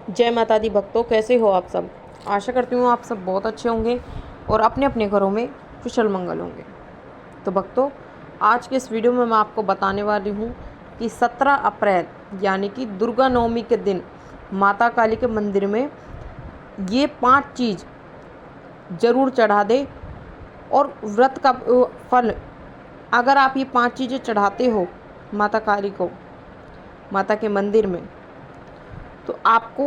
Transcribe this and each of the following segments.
जय माता दी भक्तों, कैसे हो आप सब। आशा करती हूँ आप सब बहुत अच्छे होंगे और अपने अपने घरों में कुशल मंगल होंगे। तो भक्तों, आज के इस वीडियो में मैं आपको बताने वाली हूँ कि 17 अप्रैल यानी कि दुर्गा नवमी के दिन माता काली के मंदिर में ये 5 चीज़ ज़रूर चढ़ा दे। और व्रत का फल, अगर आप ये 5 चीज़ें चढ़ाते हो माता काली को, माता के मंदिर में, तो आपको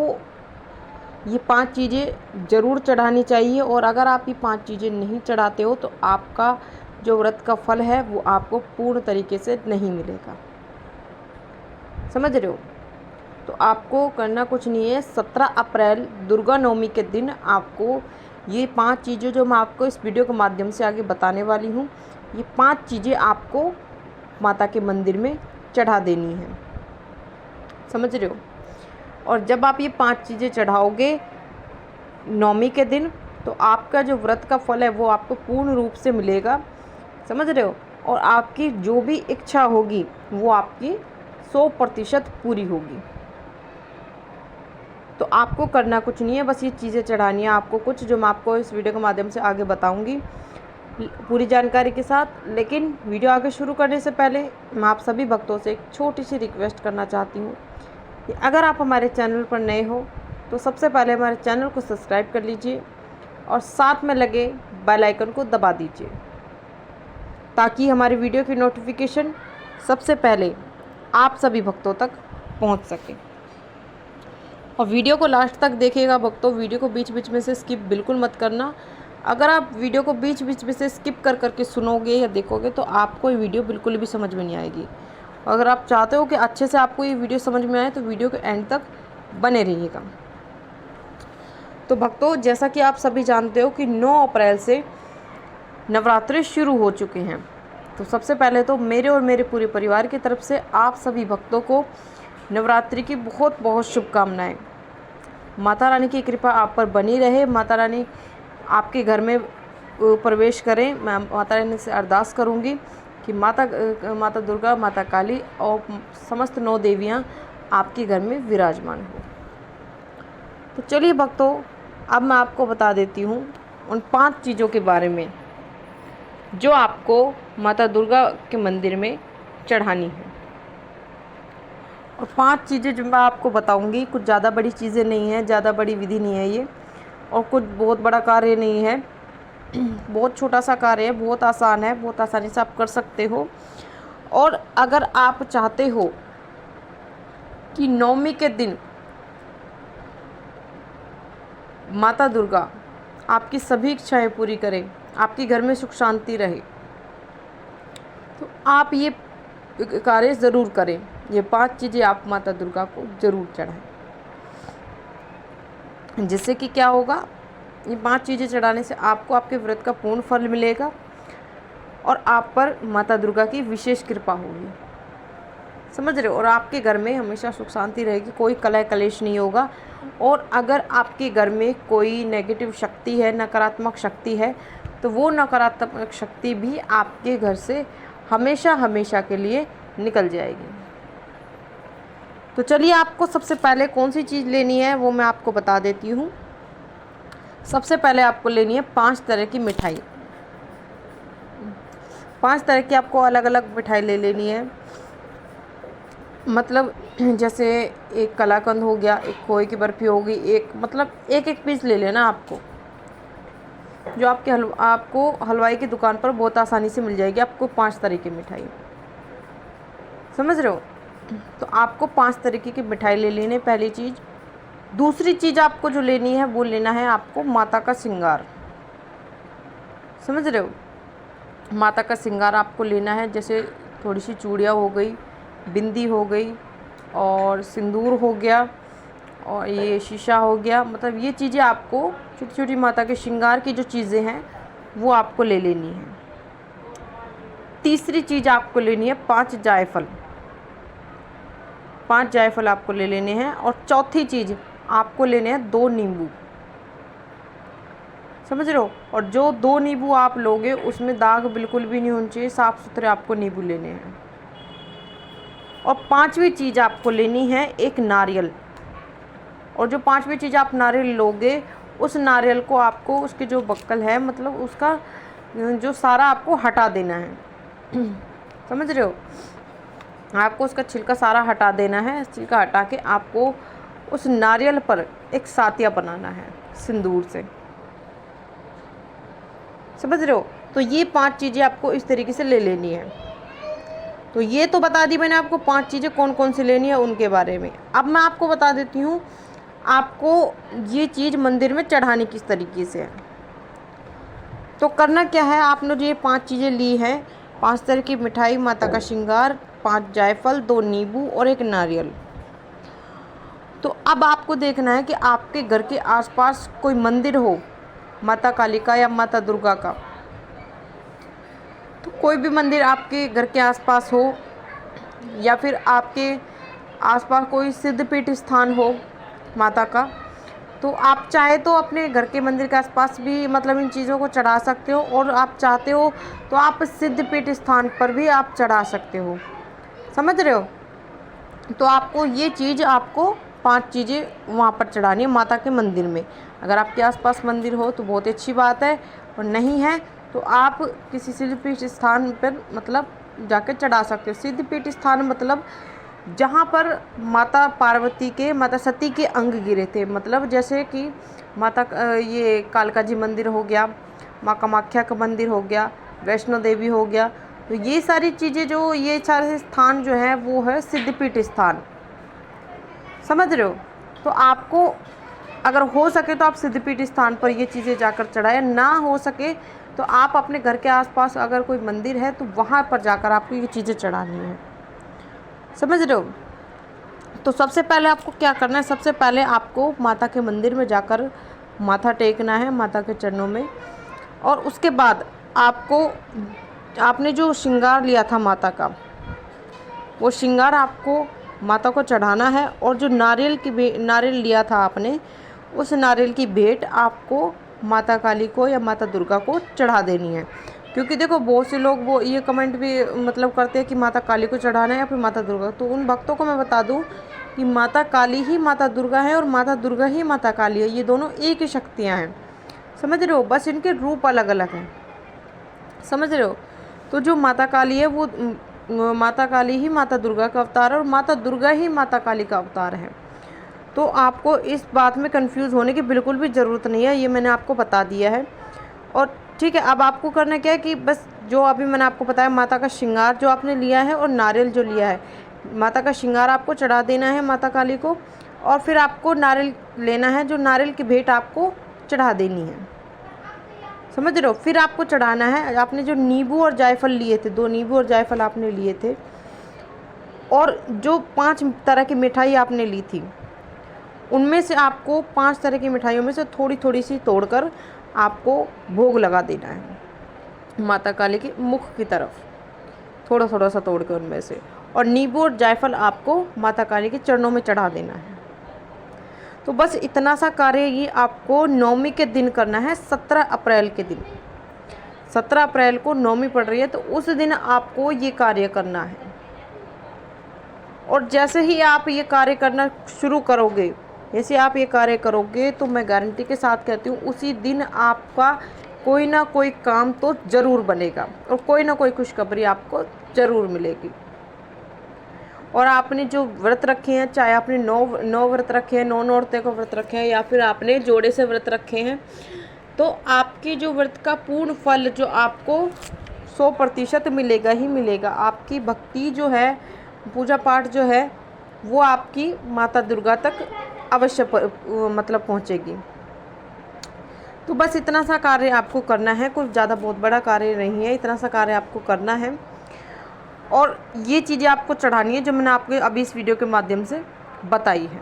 ये 5 चीज़ें ज़रूर चढ़ानी चाहिए। और अगर आप ये 5 चीज़ें नहीं चढ़ाते हो तो आपका जो व्रत का फल है वो आपको पूर्ण तरीके से नहीं मिलेगा। समझ रहे हो। तो आपको करना कुछ नहीं है। 17 अप्रैल दुर्गा नवमी के दिन आपको ये 5 चीज़ें जो मैं आपको इस वीडियो के माध्यम से आगे बताने वाली हूँ, ये 5 चीज़ें आपको माता के मंदिर में चढ़ा देनी है। समझ रहे हो। और जब आप ये 5 चीज़ें चढ़ाओगे नवमी के दिन, तो आपका जो व्रत का फल है वो आपको पूर्ण रूप से मिलेगा। समझ रहे हो। और आपकी जो भी इच्छा होगी वो आपकी 100% पूरी होगी। तो आपको करना कुछ नहीं है, बस ये चीज़ें चढ़ानी है आपको कुछ, जो मैं आपको इस वीडियो के माध्यम से आगे बताऊंगी पूरी जानकारी के साथ। लेकिन वीडियो आगे शुरू करने से पहले मैं आप सभी भक्तों से एक छोटी सी रिक्वेस्ट करना चाहती हूँ कि अगर आप हमारे चैनल पर नए हो तो सबसे पहले हमारे चैनल को सब्सक्राइब कर लीजिए और साथ में लगे बेल आइकन को दबा दीजिए, ताकि हमारी वीडियो की नोटिफिकेशन सबसे पहले आप सभी भक्तों तक पहुंच सके। और वीडियो को लास्ट तक देखिएगा भक्तों, वीडियो को बीच बीच में से स्किप बिल्कुल मत करना। अगर आप वीडियो को बीच बीच में से स्किप कर करके सुनोगे या देखोगे तो आपको ये वीडियो बिल्कुल भी समझ में नहीं आएगी। अगर आप चाहते हो कि अच्छे से आपको ये वीडियो समझ में आए तो वीडियो के एंड तक बने रहिएगा। तो भक्तों, जैसा कि आप सभी जानते हो कि 9 अप्रैल से नवरात्रि शुरू हो चुके हैं। तो सबसे पहले तो मेरे और मेरे पूरे परिवार की तरफ से आप सभी भक्तों को नवरात्रि की बहुत बहुत शुभकामनाएं। माता रानी की कृपा आप पर बनी रहे, माता रानी आपके घर में प्रवेश करें। मैं माता रानी से अरदास करूंगी कि माता दुर्गा, माता काली और समस्त 9 देवियां आपके घर में विराजमान हो। तो चलिए भक्तों, अब मैं आपको बता देती हूँ उन 5 चीज़ों के बारे में जो आपको माता दुर्गा के मंदिर में चढ़ानी है। और 5 चीज़ें जो मैं आपको बताऊंगी, कुछ ज़्यादा बड़ी चीज़ें नहीं हैं, ज़्यादा बड़ी विधि नहीं है ये, और कुछ बहुत बड़ा कार्य नहीं है। बहुत छोटा सा कार्य है, बहुत आसान है, बहुत आसानी से आप कर सकते हो। और अगर आप चाहते हो कि नवमी के दिन माता दुर्गा आपकी सभी इच्छाएं पूरी करें, आपके घर में सुख शांति रहे, तो आप ये कार्य ज़रूर करें। ये 5 चीज़ें आप माता दुर्गा को ज़रूर चढ़ाएं। जिससे कि क्या होगा, ये 5 चीज़ें चढ़ाने से आपको आपके व्रत का पूर्ण फल मिलेगा और आप पर माता दुर्गा की विशेष कृपा होगी। समझ रहे हो। और आपके घर में हमेशा सुख शांति रहेगी, कोई कलह कलेश नहीं होगा। और अगर आपके घर में कोई नेगेटिव शक्ति है, नकारात्मक शक्ति है, तो वो नकारात्मक शक्ति भी आपके घर से हमेशा हमेशा के लिए निकल जाएगी। तो चलिए, आपको सबसे पहले कौन सी चीज़ लेनी है वो मैं आपको बता देती हूँ। सबसे पहले आपको लेनी है 5 तरह की मिठाई। 5 तरह की आपको अलग अलग मिठाई ले लेनी है। मतलब जैसे एक कलाकंद हो गया, एक खोए की बर्फ़ी होगी, एक मतलब एक एक पीस ले लेना आपको, जो आपको हलवाई की दुकान पर बहुत आसानी से मिल जाएगी। आपको 5 तरह की मिठाई, समझ रहे हो। तो आपको 5 तरीके की मिठाई ले लेनी है, पहली चीज़। दूसरी चीज़ आपको जो लेनी है वो लेना है आपको माता का श्रृंगार। समझ रहे हो। माता का श्रृंगार आपको लेना है, जैसे थोड़ी सी चूड़ियाँ हो गई, बिंदी हो गई, और सिंदूर हो गया, और ये शीशा हो गया। मतलब ये चीज़ें आपको, छोटी छोटी माता के श्रृंगार की जो चीज़ें हैं वो आपको ले लेनी है। तीसरी चीज़ आपको लेनी है 5 जायफल। 5 जायफल आपको ले लेने हैं। और चौथी चीज़ आपको लेने हैं 2 नींबू। समझ रहे हो। और जो 2 नींबू आप लोगे उसमें दाग बिल्कुल भी नहीं होने चाहिए, साफ़ सुथरे आपको नींबू लेने हैं। और 5वीं चीज़ आपको लेनी है एक नारियल। और जो 5वीं चीज़ आप नारियल लोगे, उस नारियल को आपको उसके जो बक्कल है मतलब उसका जो सारा आपको हटा देना है। समझ रहे हो? आपको उसका छिलका सारा हटा देना है। छिलका हटा के आपको उस नारियल पर एक सातिया बनाना है सिंदूर से। समझ रहे हो? तो ये 5 चीज़ें आपको इस तरीके से ले लेनी है। तो ये तो बता दी मैंने आपको 5 चीज़ें कौन कौन सी लेनी है उनके बारे में। अब मैं आपको बता देती हूँ आपको ये चीज़ मंदिर में चढ़ानी किस तरीके से है। तो करना क्या है, आपने जो ये 5 चीज़ें ली हैं, 5 तरह की मिठाई, माता का श्रृंगार, 5 जायफल, 2 नींबू और 1 नारियल। तो अब आपको देखना है कि आपके घर के आसपास कोई मंदिर हो माता काली का या माता दुर्गा का। तो कोई भी मंदिर आपके घर के आसपास हो या फिर आपके आसपास कोई सिद्धपीठ स्थान हो माता का, तो आप चाहे तो अपने घर के मंदिर के आसपास भी मतलब इन चीज़ों को चढ़ा सकते हो, और आप चाहते हो तो आप सिद्धपीठ स्थान पर भी आप चढ़ा सकते हो। समझ रहे हो? तो आपको ये चीज़ आपको 5 चीज़ें वहाँ पर चढ़ानी है माता के मंदिर में। अगर आपके आसपास मंदिर हो तो बहुत अच्छी बात है, और नहीं है तो आप किसी सिद्धपीठ स्थान पर मतलब जाकर चढ़ा सकते हो। सिद्धपीठ स्थान मतलब जहाँ पर माता पार्वती के, माता सती के अंग गिरे थे, मतलब जैसे कि माता ये कालका जी मंदिर हो गया, माँ कामाख्या का मंदिर हो गया, वैष्णो देवी हो गया। तो ये सारी चीज़ें जो ये सारे स्थान जो हैं वो है सिद्धपीठ स्थान। समझ रहे हो? तो आपको अगर हो सके तो आप सिद्धपीठ स्थान पर ये चीज़ें जाकर चढ़ाएं, ना हो सके तो आप अपने घर के आसपास अगर कोई मंदिर है तो वहाँ पर जाकर आपको ये चीज़ें चढ़ानी है। समझ रहे हो? तो सबसे पहले आपको क्या करना है, सबसे पहले आपको माता के मंदिर में जाकर माथा टेकना है माता के चरणों में, और उसके बाद आपने जो श्रृंगार लिया था माता का, वो श्रृंगार आपको माता को चढ़ाना है, और जो नारियल लिया था आपने, उस नारियल की भेंट आपको माता काली को या माता दुर्गा को चढ़ा देनी है। क्योंकि देखो बहुत से लोग वो ये कमेंट भी मतलब करते हैं कि माता काली को चढ़ाना है या फिर माता दुर्गा। तो उन भक्तों को मैं बता दूं कि माता काली ही माता दुर्गा है और माता दुर्गा ही माता काली है। ये दोनों एक ही शक्तियाँ हैं। समझ रहे हो? बस इनके रूप अलग अलग हैं। समझ रहे हो? तो जो माता काली है वो माता काली ही माता दुर्गा का अवतार है, और माता दुर्गा ही माता काली का अवतार है। तो आपको इस बात में कंफ्यूज होने की बिल्कुल भी ज़रूरत नहीं है, ये मैंने आपको बता दिया है। और ठीक है, अब आपको करना क्या है कि बस जो अभी मैंने आपको बताया, माता का श्रृंगार जो आपने लिया है और नारियल जो लिया है, माता का श्रृंगार आपको चढ़ा देना है माता काली को, और फिर आपको नारियल लेना है, जो नारियल की भेंट आपको चढ़ा देनी है। समझ रहे हो? फिर आपको चढ़ाना है, आपने जो नींबू और जायफल लिए थे, 2 नींबू और जायफल आपने लिए थे, और जो 5 तरह की मिठाई आपने ली थी, उनमें से आपको 5 तरह की मिठाइयों में से थोड़ी थोड़ी सी तोड़कर आपको भोग लगा देना है माता काली के मुख की तरफ, थोड़ा थोड़ा सा तोड़ के उनमें से, और नींबू और जायफल आपको माता काली के चरणों में चढ़ा देना है। तो बस इतना सा कार्य ये आपको नवमी के दिन करना है, 17 अप्रैल के दिन। 17 अप्रैल को नवमी पड़ रही है, तो उस दिन आपको ये कार्य करना है। और जैसे ही आप ये कार्य करना शुरू करोगे, जैसे आप ये कार्य करोगे, तो मैं गारंटी के साथ कहती हूँ उसी दिन आपका कोई ना कोई काम तो ज़रूर बनेगा, और कोई ना कोई खुशखबरी आपको ज़रूर मिलेगी। और आपने जो व्रत रखे हैं, चाहे आपने 9 व्रत रखे हैं, 9 नौरते को व्रत रखे हैं, या फिर आपने जोड़े से व्रत रखे हैं, तो आपके जो व्रत का पूर्ण फल जो आपको 100% मिलेगा ही मिलेगा। आपकी भक्ति जो है, पूजा पाठ जो है, वो आपकी माता दुर्गा तक अवश्य मतलब पहुँचेगी। तो बस इतना सा कार्य आपको करना है, कुछ ज़्यादा बहुत बड़ा कार्य नहीं है, इतना सा कार्य आपको करना है। और ये चीज़ें आपको चढ़ानी है जो मैंने आपको अभी इस वीडियो के माध्यम से बताई है।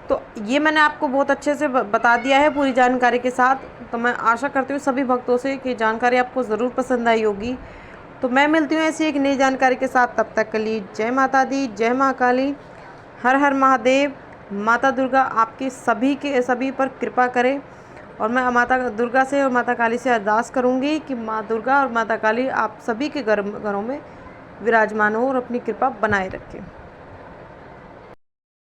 तो ये मैंने आपको बहुत अच्छे से बता दिया है पूरी जानकारी के साथ। तो मैं आशा करती हूँ सभी भक्तों से कि जानकारी आपको ज़रूर पसंद आई होगी। तो मैं मिलती हूँ ऐसी एक नई जानकारी के साथ, तब तक के लिए जय माता दी, जय माँ काली, हर हर महादेव। माता दुर्गा आपके सभी पर कृपा करे, और मैं माता दुर्गा से और माता काली से अरदास करूंगी कि माँ दुर्गा और माता काली आप सभी के घरों में विराजमान हो और अपनी कृपा बनाए रखें।